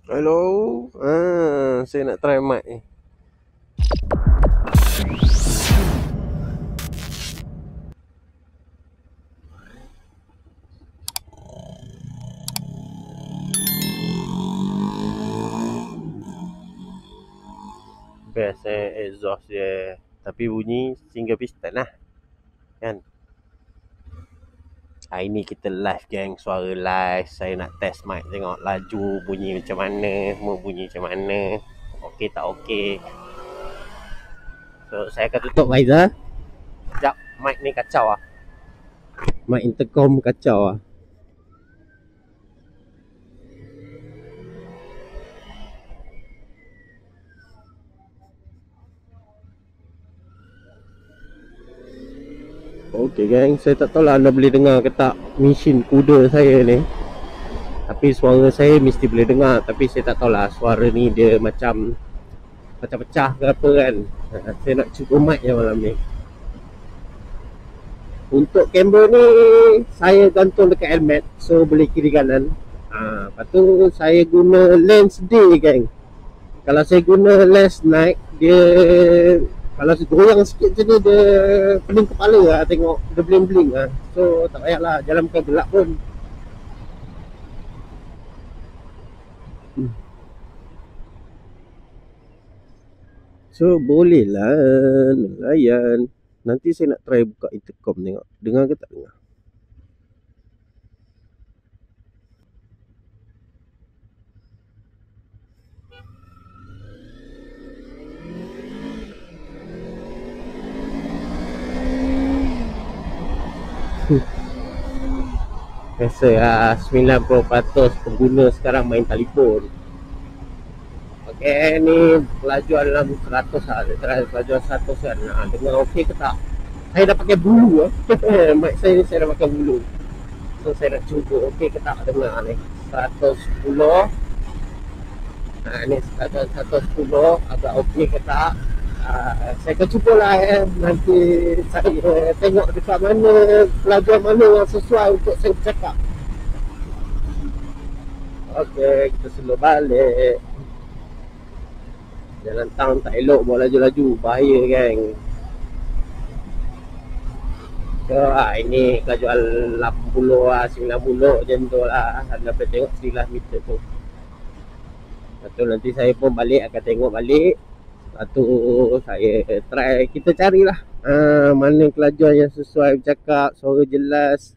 Hello. Saya nak try mic ni. Best exhaust dia. Tapi bunyi single piston lah. Kan? Hari ni kita live gang, suara live. Saya nak test mic, tengok laju bunyi macam mana, mau bunyi macam mana, okey tak okey. So saya akan tutup visor. Sekejap, mic ni kacau lah. Mic intercom kacau lah. Okey gang, saya tak tahu lah anda boleh dengar ke tak mesin kuda saya ni. Tapi suara saya mesti boleh dengar. Tapi saya tak tahu lah suara ni dia macam pecah-pecah ke apa kan. Saya nak cuba mic je malam ni. Untuk kamera ni saya gantung dekat helmet, so boleh kiri kanan. Lepas tu saya guna lens day gang. Kalau saya guna lens night, dia kalau goyang sikit je ni dia pening kepala lah, tengok dia bling-bling lah. So tak payahlah, jalan bukan gelap pun. So boleh lah nelayan. Nanti saya nak try buka intercom tengok dengar ke tak dengar. Biasa lah, 90% pengguna sekarang main telefon. Okay, ni pelajuan dalam 100 lah. Pelajuan 100 kan. Dengar okey ke tak? Saya dah pakai bulu lah. Mic saya ni saya dah pakai bulu. So saya nak cuba okey ke tak dengar ni. 110. Ni 110 agak okey ke tak? Saya akan cubalah nanti saya tengok dekat mana pelajuan mana yang sesuai untuk saya bercakap. Okey, kita slow balik. Jalan town tak elok buat laju-laju, bahaya geng. So ini kelajuan 80 lah, 90 macam tu lah. Anda boleh tengok 11 meter tu. Lepas tu nanti saya pun balik akan tengok balik. Lepas tu saya try, kita carilah mana kelajuan yang sesuai bercakap, suara jelas.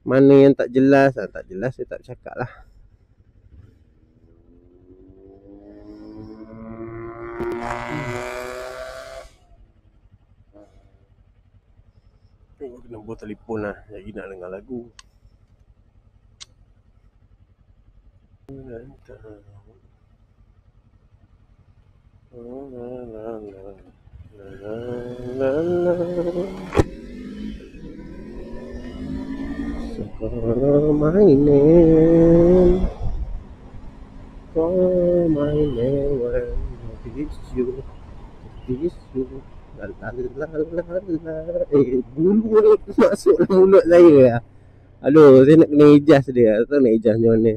Mana yang tak jelas, tak jelas saya tak cakap lah. Kena buat telefon lah, jadi nak dengar lagu. Call my name, call my name when it's you, it's you. Bulu masuk dalam mulut saya lah. Aduh, saya nak kena ijaz dia. Tak tahu nak ijaz macam mana.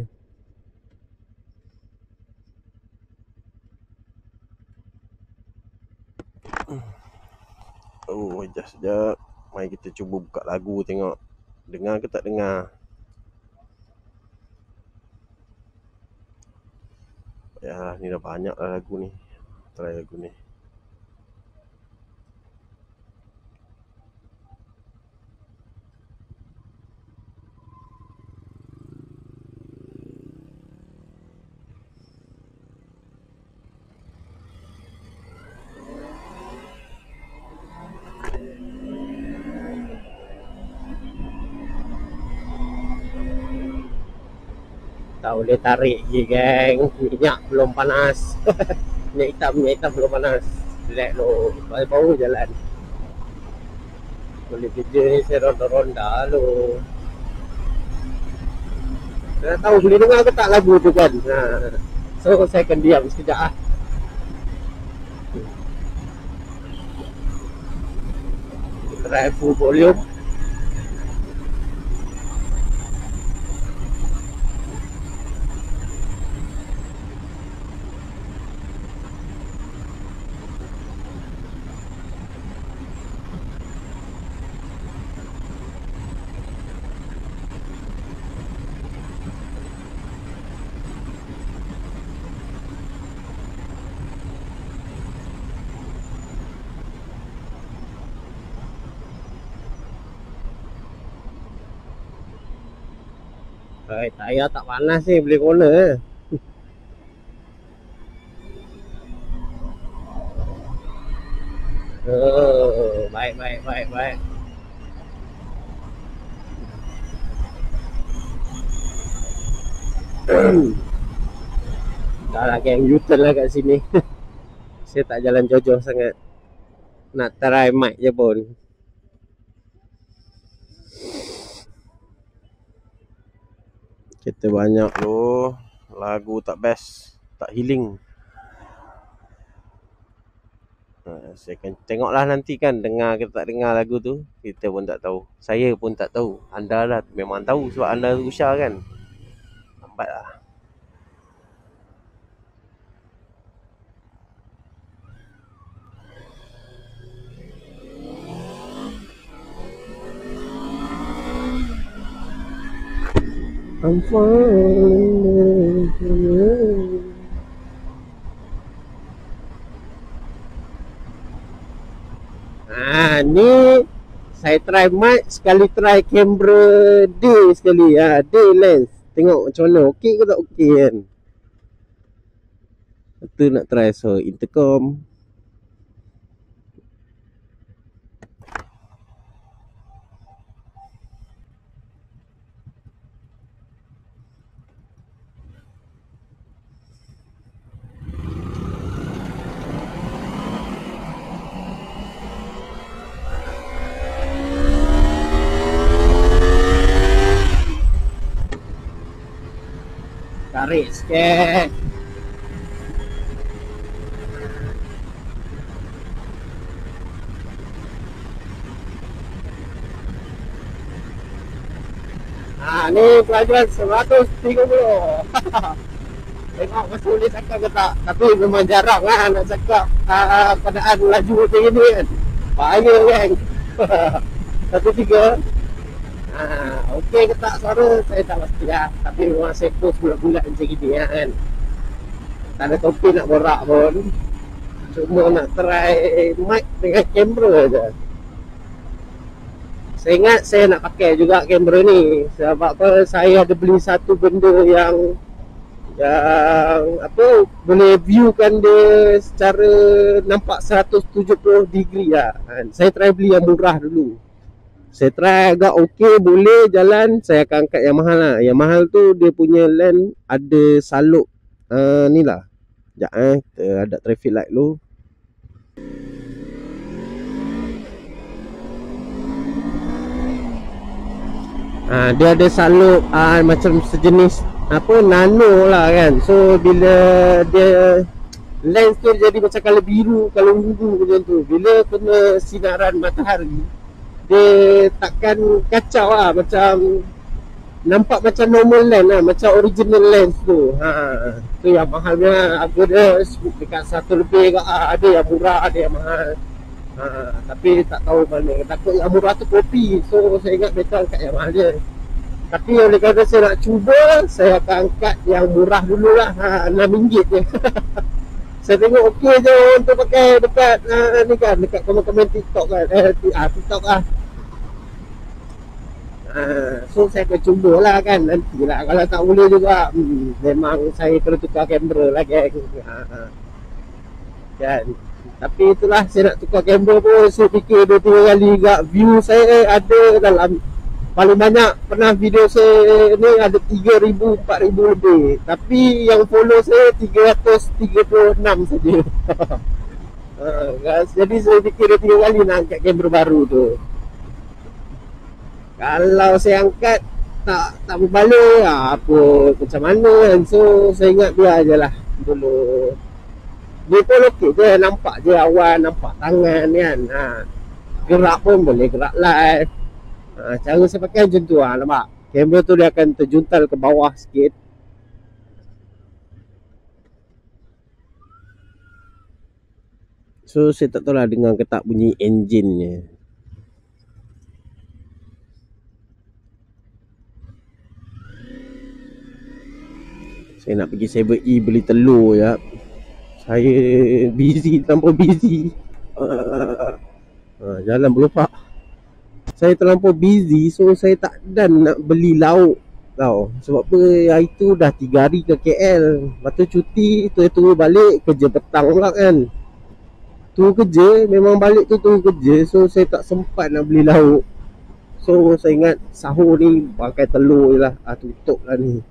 Oh, ijaz sekejap. Mari kita cuba buka lagu tengok dengar ke tak dengar. Ya, ni dah banyak lah lagu ni. Try lagu ni. Tak boleh tarik je geng. Minyak belum panas. minyak hitam belum panas. Relax lo. Baru jalan. Boleh kerja ni saya ronda-ronda lo. Saya tahu boleh dengar ke tak lagu tu kan. So saya akan diam sekejap lah. Try full volume. Tayar tak panas ni, boleh corner. Oh, baik. Dah lah geng, U-turn lah kat sini. Saya tak jalan jauh-jauh sangat. Nak try mic je pun. Kita banyak tu lagu tak best, tak healing. Saya akan tengoklah nanti kan, dengar ke tak dengar lagu tu, kita pun tak tahu. Saya pun tak tahu. Anda lah memang tahu sebab anda Usha kan. Lambat lah. I'm falling. Ni saya try mic sekali, try kamera day sekali. Day lens. Tengok macam mana, okey ke tak okey kan. Itu nak try so intercom. Tarik sikit. Ni pelajaran 130. Tengok masa boleh cakap ke tak. Tapi memang jarang lah nak cakap keadaan laju macam ni kan. Bahaya kan. 1.3. Okey ke tak suara saya tak pasti lah. Tapi memang saya post bulat-bulat macam ni kan. Tak ada topik nak borak pun. Cuma nak try mic dengan kamera je. Saya ingat saya nak pakai juga kamera ni. Sebab apa, saya ada beli satu benda yang apa, boleh viewkan dia secara nampak 170 degree lah. Saya try beli yang murah dulu. Saya try agak okey, boleh jalan, saya akan angkat yang mahal lah. Yang mahal tu dia punya lens ada saluk ni lah. Sekejap kita ada traffic light dulu. Dia ada saluk macam sejenis apa, nano lah kan. So bila dia lens tu jadi macam color biru, kalau ungu macam tu. Bila kena sinaran matahari, dia takkan kacau lah, macam nampak macam normal lens lah, macam original lens tu. Tu yang mahalnya, harga dia dekat 1 lebih ke. Ada yang murah, ada yang mahal. Tapi tak tahu mana. Takut yang murah tu kopi. So saya ingat better angkat yang mahal je. Tapi oleh kerana saya nak cuba, saya akan angkat yang murah dulu lah. RM6 je. Saya tengok okey je untuk pakai dekat ni kan, dekat komen-komen TikTok kan. TikTok lah. So saya akan cubalah kan, nantilah. Kalau tak boleh juga, memang saya kena tukar kamera lah geng. Kan. Tapi itulah, saya nak tukar kamera pun saya fikir 2-3 kali juga. View saya ada dalam, paling banyak pernah video saya ni ada 3,000, 4,000 lebih. Tapi yang follow saya 336 saja. Jadi saya fikir 2-3 kali nak angkat kamera baru tu. Kalau saya angkat tak berbalik, apa macam mana kan. So saya ingat biar je lah dulu. Dia pun okey je, nampak je awan, nampak tangan kan. Gerak pun boleh gerak live. Cara saya pakai macam tu lah, nampak. Kamera tu dia akan terjuntal ke bawah sikit. So saya tak tahu lah dengar ke tak bunyi enjinnya. Saya nak pergi 7E beli telur ya. Saya busy, terlampau busy. Jalan berlupak. Saya terlampau busy, so saya tak dan nak beli lauk tau. Sebab apa, hari tu dah 3 hari ke KL. Lepas tu cuti, tunggu balik, kerja petang pula kan. Tunggu kerja, memang balik tu tunggu kerja. So saya tak sempat nak beli lauk. So saya ingat sahur ni pakai telur je lah. Tutup lah ni.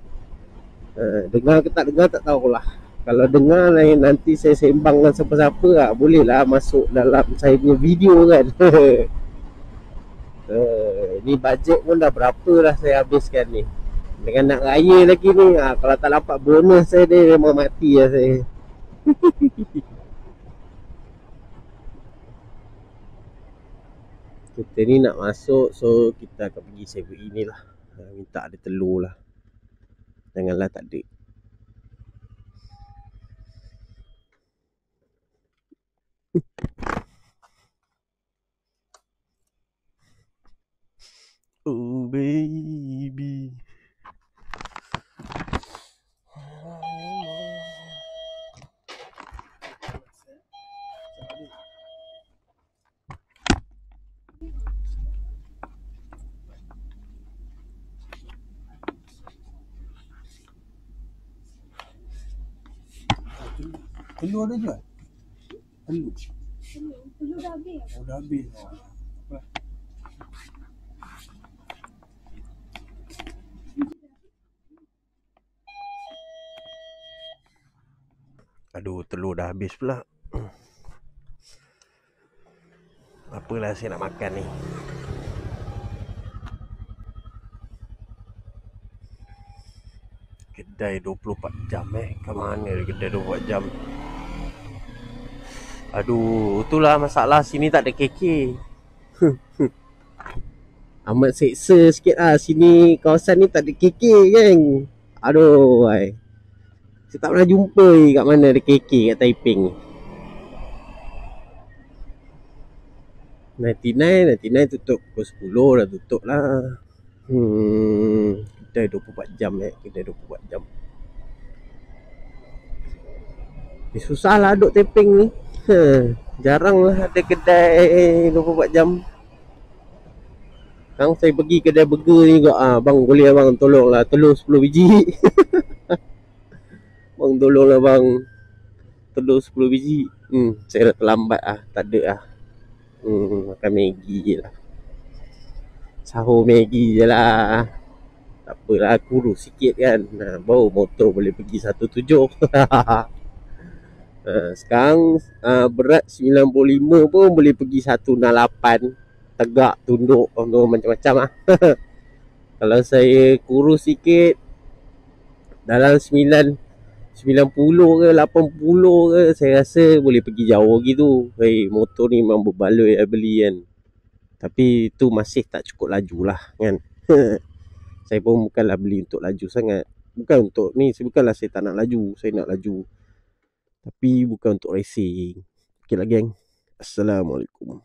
Dengar ke tak dengar tak tahulah. Kalau dengar nanti saya sembang dengan siapa-siapa lah, boleh lah masuk dalam saya punya video kan. Ni bajet pun dah berapa lah saya habiskan ni. Dengan nak raya lagi ni, kalau tak dapat bonus saya ni memang mati lah saya. Kita ni nak masuk, so kita akan pergi 7 ni lah. Minta ada telur lah. Janganlah tak ada. Oh baby. Telur ada jual? Telur? Telur dah habis. Oh, dah habis. Aduh, telur dah habis pula. Apalah saya nak makan ni. Kedai 24 jam kat mana kedai 24 jam? Aduh, itulah masalah sini tak ada KK. Amat seksa sikit lah. Sini kawasan ni tak ada KK kan. Aduh, saya tak pernah jumpa kat mana ada KK kat Taiping. 99 tutup pukul 10 dah tutup lah. Kedai 24 jam kedai 24 jam. Susah lah duduk Taiping ni. Jarang lah ada kedai 24 jam. Sekarang saya pergi kedai burger ni juga. Bang boleh abang tolonglah telur 10 biji. Bang tolonglah bang, telur 10 biji. Saya dah terlambat tak ada lah. Makan Maggi je lah. Sahur Maggi je lah. Tak apalah, kurus sikit kan. Baru motor boleh pergi 17. Sekarang berat 95 pun boleh pergi 168. Tegak, tunduk, macam-macam lah. Kalau saya kurus sikit, dalam 90 ke 80 ke, saya rasa boleh pergi jauh gitu. Motor ni memang berbaloi beli kan. Tapi tu masih tak cukup laju lah kan. Saya pun bukanlah beli untuk laju sangat. Bukan untuk ni, bukanlah saya tak nak laju. Saya nak laju, tapi bukan untuk racing. Okey lah geng. Assalamualaikum.